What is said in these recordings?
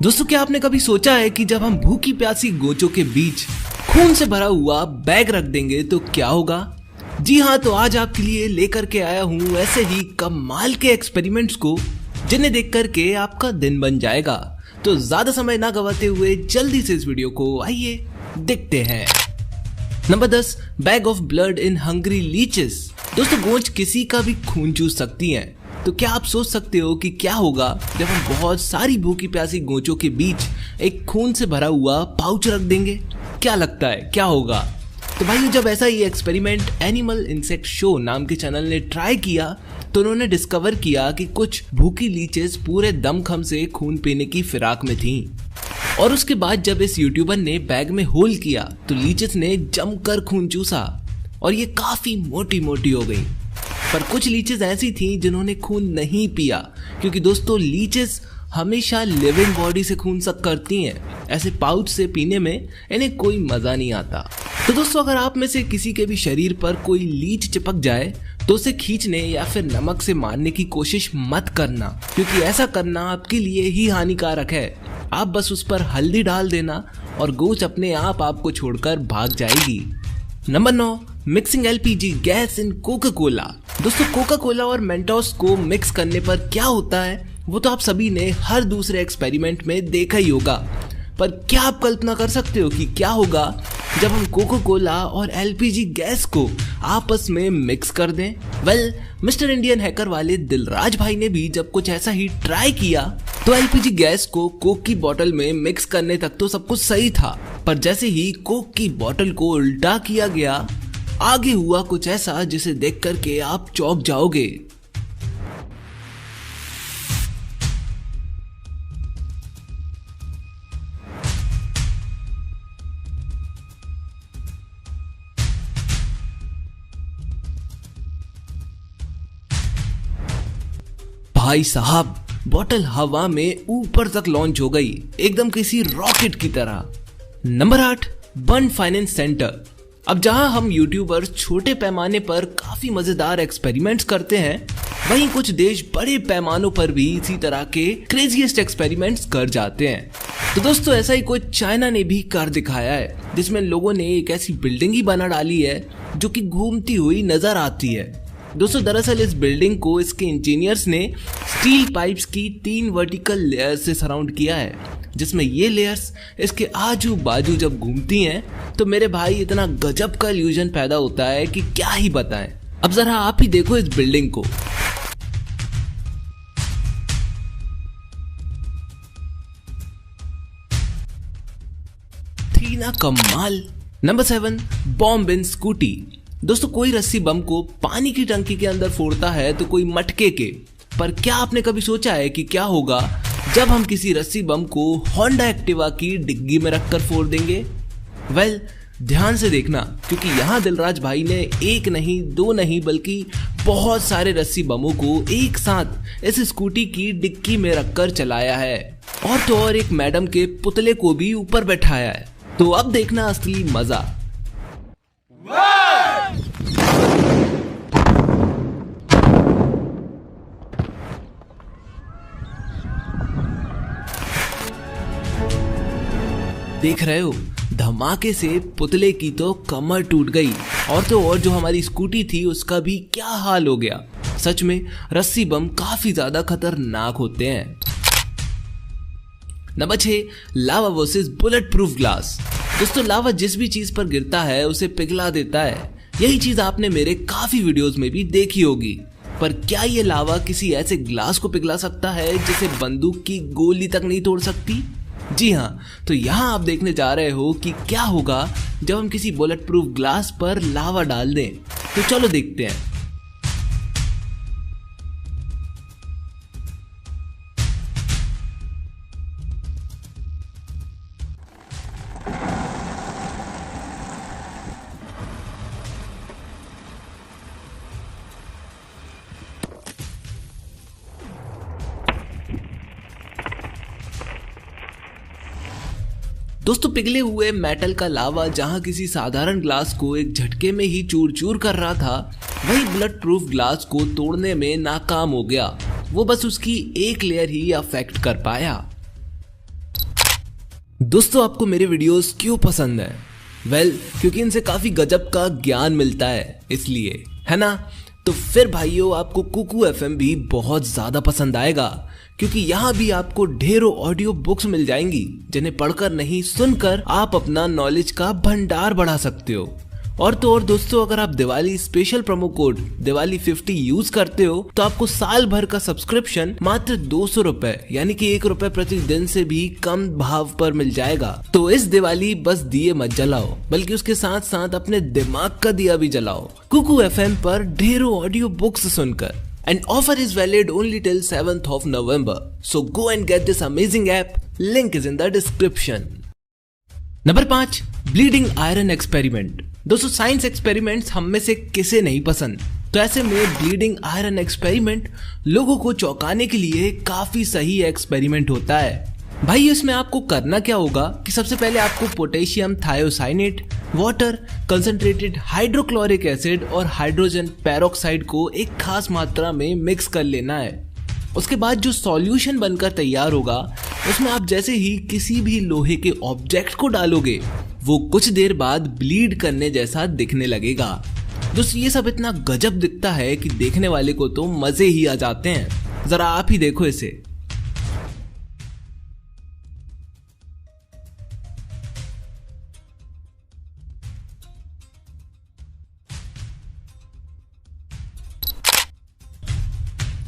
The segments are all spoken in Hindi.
दोस्तों, क्या आपने कभी सोचा है कि जब हम भूखी प्यासी गोचों के बीच खून से भरा हुआ बैग रख देंगे तो क्या होगा? जी हाँ, तो आज आपके लिए लेकर के आया हूँ ऐसे ही कमाल के एक्सपेरिमेंट्स को जिन्हें देख करके आपका दिन बन जाएगा। तो ज्यादा समय ना गवाते हुए जल्दी से इस वीडियो को आइए देखते हैं। Number 10, bag of blood in hungry leches. दोस्तों, गोंच किसी का भी खून चूस सकती हैं। तो क्या आप सोच सकते हो कि क्या होगा जब हम बहुत सारी भूखी प्यासी गोंचों के बीच एक खून से भरा हुआ पाउच रख देंगे? क्या लगता है क्या होगा? तो भाइयों, जब ऐसा ही एक्सपेरिमेंट एनिमल इंसेक्ट शो नाम के चैनल ने ट्राई किया तो उन्होंने डिस्कवर किया कि कुछ भूखी लीचेस पूरे दमखम से खून पीने की फिराक में थीं। और उसके बाद जब इस यूट्यूबर ने बैग में होल किया तो लीचेस ने जमकर खून चूसा और ये काफी मोटी मोटी हो गई। पर कुछ लीचेस ऐसी थीं जिन्होंने खून नहीं पिया, क्योंकि दोस्तों लीचेस हमेशा लिविंग बॉडी से खून सक करती हैं। ऐसे पाउच से पीने में इन्हें कोई मजा नहीं आता। तो दोस्तों, अगर आप में से किसी के भी शरीर पर कोई लीच चिपक जाए तो उसे खींचने या फिर नमक से मारने की कोशिश मत करना, क्योंकि ऐसा करना आपके लिए ही हानिकारक है। आप बस उस पर हल्दी डाल देना और गोच अपने आप आपको छोड़कर भाग जाएगी। Number 9, mixing LPG gas in Coca Cola. दोस्तों, कोका कोला और मेंटोस को मिक्स करने पर क्या होता है वो तो आप सभी ने हर दूसरे एक्सपेरिमेंट में देखा ही होगा। पर क्या आप कल्पना कर सकते हो कि क्या होगा जब हम कोका कोला और एलपीजी गैस को आपस में मिक्स कर दें? वेल, मिस्टर इंडियन हैकर वाले दिलराज भाई ने भी जब कुछ ऐसा ही ट्राई किया तो एलपीजी गैस को कोक की बोतल में मिक्स करने तक तो सब कुछ सही था, पर जैसे ही कोक की बोतल को उल्टा किया गया, आगे हुआ कुछ ऐसा जिसे देख करके आप चौंक जाओगे। भाई साहब, बोतल हवा में ऊपर तक लॉन्च हो गई, एकदम किसी रॉकेट की तरह। नंबर 8, बन फाइनेंस सेंटर। अब जहां हम यूट्यूबर्स छोटे पैमाने पर काफी मजेदार एक्सपेरिमेंट्स करते हैं, वहीं कुछ देश बड़े पैमानों पर भी इसी तरह के क्रेजीएस्ट एक्सपेरिमेंट्स कर जाते हैं। तो दोस्तों, ऐसा ही कुछ चाइना ने भी कर दिखाया है, जिसमें लोगों ने एक ऐसी बिल्डिंग ही बना डाली है जो कि घूमती हुई नजर आती है। दोस्तों, दरअसल इस बिल्डिंग को इसके इंजीनियर्स ने स्टील पाइप्स की 3 वर्टिकल लेयर्स से सराउंड किया है, जिसमें ये लेयर्स इसके आजू बाजू जब घूमती हैं तो मेरे भाई इतना गजब का इल्यूजन पैदा होता है कि क्या ही बताएं। अब जरा आप ही देखो इस बिल्डिंग को। थी ना कमाल। नंबर 7, बॉम्ब इन स्कूटी। दोस्तों, कोई रस्सी बम को पानी की टंकी के अंदर फोड़ता है तो कोई मटके के। पर क्या आपने कभी सोचा है कि क्या होगा जब हम किसी रस्सी बम को होंडा एक्टिवा की डिग्गी में रखकर फोड़ देंगे? वेल, ध्यान से देखना, क्योंकि यहाँ दिलराज भाई ने एक नहीं, दो नहीं, बल्कि बहुत सारे रस्सी बमों को एक साथ इस स्कूटी की डिग्गी में रखकर चलाया है, और तो और एक मैडम के पुतले को भी ऊपर बैठाया है। तो अब देखना असली मजा। देख रहे हो, धमाके से पुतले की तो कमर टूट गई, और तो और जो हमारी स्कूटी थी उसका भी क्या हाल हो गया। सच में रस्सी बम काफी ज्यादा खतरनाक होते हैं। नंबर 6, लावा वर्सेस बुलेट प्रूफ ग्लास। दोस्तों, लावा जिस भी चीज पर गिरता है उसे पिघला देता है। यही चीज आपने मेरे काफी वीडियोस में भी देखी होगी। पर क्या ये लावा किसी ऐसे ग्लास को पिघला सकता है जिसे बंदूक की गोली तक नहीं तोड़ सकती? जी हाँ, तो यहाँ आप देखने जा रहे हो कि क्या होगा जब हम किसी बुलेट प्रूफ ग्लास पर लावा डाल दें। तो चलो देखते हैं। दोस्तों, पिघले हुए मेटल का लावा जहां किसी साधारण ग्लास को एक झटके में ही चूर चूर कर रहा था, वही बुलेट प्रूफ ग्लास को तोड़ने में नाकाम हो गया। वो बस उसकी एक लेयर ही अफेक्ट कर पाया। दोस्तों आपको मेरे वीडियोस क्यों पसंद है? क्योंकि इनसे काफी गजब का ज्ञान मिलता है, इसलिए, है ना? तो फिर भाइयों आपको कुकू एफएम भी बहुत ज्यादा पसंद आएगा, क्योंकि यहाँ भी आपको ढेरों ऑडियो बुक्स मिल जाएंगी जिन्हें पढ़कर नहीं सुनकर आप अपना नॉलेज का भंडार बढ़ा सकते हो। और तो और दोस्तों, अगर आप Diwali special promo code Diwali 50 use करते हो तो आपको साल भर का सब्सक्रिप्शन मात्र 200 रुपए यानी कि 1 रुपए प्रति दिन से भी कम भाव पर मिल जाएगा। तो इस दिवाली बस दिए मत जलाओ, बल्कि उसके साथ साथ अपने दिमाग का दिया भी जलाओ कुकू एफएम पर ढेरों ऑडियो बुक्स सुनकर। And offer is valid only till 7th of November. So go and get this amazing app. Link is in the description. Number 5, bleeding iron experiment. दोस्तों साइंस एक्सपेरिमेंट्स हम में से किसे नहीं पसंद, तो ऐसे में ब्लीडिंग आयरन एक्सपेरिमेंट लोगों को चौंकाने के लिए काफी सही एक्सपेरिमेंट होता है। भाई इसमें आपको करना क्या होगा कि सबसे पहले आपको potassium thiocyanate, water, concentrated hydrochloric acid और हाइड्रोजन पेरोक्साइड को एक खास मात्रा में मिक्स कर लेना है। उसके बाद जो सॉल्यूशन बनकर तैयार होगा उसमें आप जैसे ही किसी भी लोहे के ऑब्जेक्ट को डालोगे वो कुछ देर बाद ब्लीड करने जैसा दिखने लगेगा। दोस्तों ये सब इतना गजब दिखता है कि देखने वाले को तो मजे ही आ जाते हैं। जरा आप ही देखो इसे।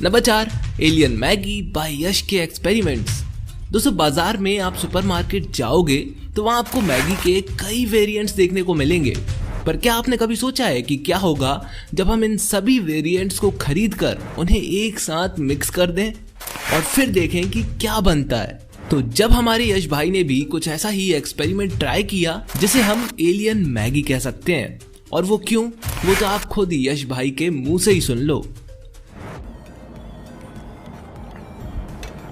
नंबर 4, एलियन मैगी बाय यश के एक्सपेरिमेंट्स। दोस्तों बाजार में आप सुपरमार्केट जाओगे तो वहां आपको मैगी के कई वेरिएंट्स देखने को मिलेंगे, पर क्या आपने कभी सोचा है कि क्या होगा जब हम इन सभी वेरिएंट्स को खरीद कर उन्हें एक साथ मिक्स कर दें और फिर देखें कि क्या बनता है? तो जब हमारे यश भाई ने भी कुछ ऐसा ही एक्सपेरिमेंट ट्राई किया जिसे हम एलियन मैगी कह सकते हैं, और वो क्यों, वो तो आप खुद यश भाई के मुंह से ही सुन लो।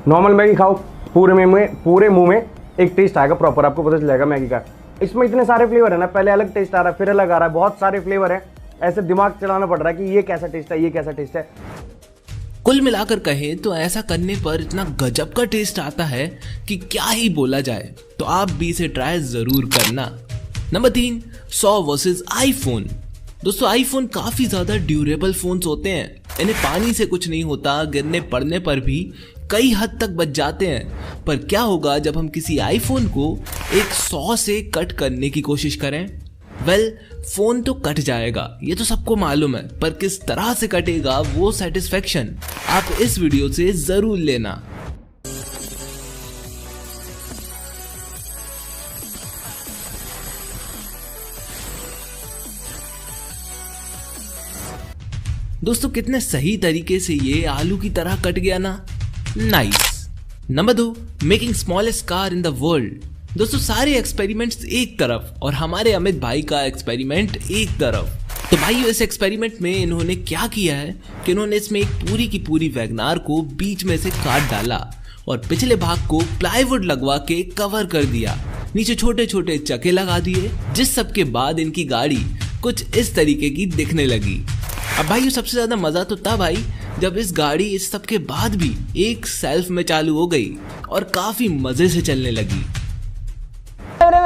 नॉर्मल मैगी खाओ, पूरे मुंह में एक टेस्ट आएगा प्रॉपर, आपको पता चलेगा मैगी का। इसमें इतने सारे फ्लेवर है ना, पहले अलग टेस्ट आ रहा है फिर अलग आ रहा है, बहुत सारे फ्लेवर है, ऐसे दिमाग चलाना पड़ रहा है कि ये कैसा टेस्ट है, ये कैसा टेस्ट है। कुल मिलाकर कहें तो ऐसा करने पर इतना गजब का टेस्ट आता है कि क्या ही बोला जाए। तो आप भी इसे ट्राई जरूर करना। Number 3, 100 versus iPhone. दोस्तों आईफोन काफी ज्यादा ड्यूरेबल फोन्स होते हैं, इन्हें पानी से कुछ नहीं होता, गिरने पड़ने पर भी कई हद तक बच जाते हैं। पर क्या होगा जब हम किसी आईफोन को एक 100 से कट करने की कोशिश करें? फोन तो कट जाएगा, ये तो सबको मालूम है, पर किस तरह से कटेगा वो सेटिस्फेक्शन आप इस वीडियो से जरूर लेना। दोस्तों कितने सही तरीके से ये आलू की तरह कट गया ना, nice. Number 2, making smallest car in the world. दोस्तों सारे एक्सपेरिमेंट्स एक तरफ और हमारे अमित भाई का एक्सपेरिमेंट एक तरफ। तो भाई इस एक्सपेरिमेंट में इन्होंने क्या किया है कि इन्होंने इसमें एक पूरी की पूरी वैगनार को बीच में से काट डाला और पिछले भाग को प्लाईवुड लगवा के कवर कर दिया, नीचे छोटे छोटे चक्के लगा दिए, जिस सब के बाद इनकी गाड़ी कुछ इस तरीके की दिखने लगी। अब भाई सबसे ज्यादा मजा तो तब आई जब इस गाड़ी इस सब के बाद भी एक सेल्फ में चालू हो गई और काफी मजे से चलने लगी। अरे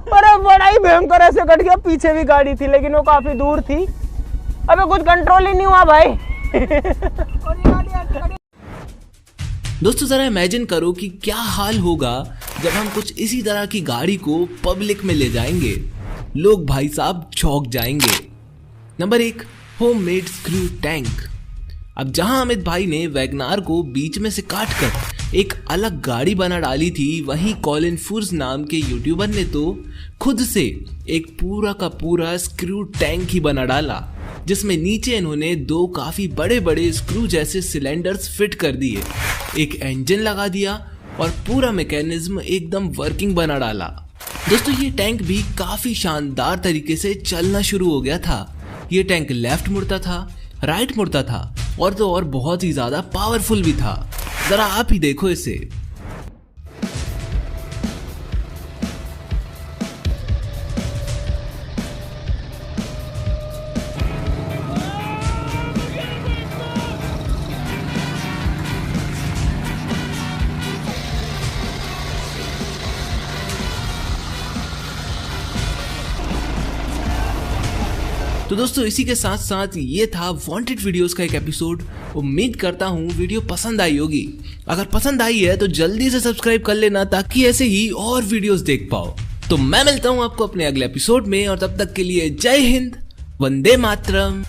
बड़ा ही भयंकर ऐसे कट गया, पीछे भी गाड़ी थी लेकिन वो काफी दूर थी, अबे कुछ कंट्रोल ही नहीं हुआ भाई। दोस्तों जरा इमेजिन करो कि क्या हाल होगा जब हम कुछ इसी तरह की गाड़ी को पब्लिक में ले जाएंगे, लोग भाई साहब चौंक जाएंगे। Number 1, homemade screw tank. अब जहां अमित भाई ने वैगनार को बीच में से काटकर एक अलग गाड़ी बना डाली थी, वहीं कॉलिन फूर्स नाम के यूट्यूबर ने तो खुद से एक पूरा का पूरा स्क्रू टैंक ही बना डाला, जिसमें नीचे इन्होंने 2 काफी बड़े बड़े स्क्रू जैसे सिलेंडर्स फिट कर दिए, एक इंजन लगा दिया और पूरा मैकेनिज्म एकदम वर्किंग बना डाला। दोस्तों ये टैंक भी काफी शानदार तरीके से चलना शुरू हो गया था। ये टैंक लेफ्ट मुड़ता था, राइट मुड़ता था और तो और बहुत ही ज्यादा पावरफुल भी था। जरा आप ही देखो इसे। तो दोस्तों इसी के साथ साथ ये था वांटेड वीडियोस का एक एपिसोड। उम्मीद करता हूँ वीडियो पसंद आई होगी। अगर पसंद आई है तो जल्दी से सब्सक्राइब कर लेना ताकि ऐसे ही और वीडियोस देख पाओ। तो मैं मिलता हूँ आपको अपने अगले एपिसोड में, और तब तक के लिए जय हिंद, वंदे मातरम।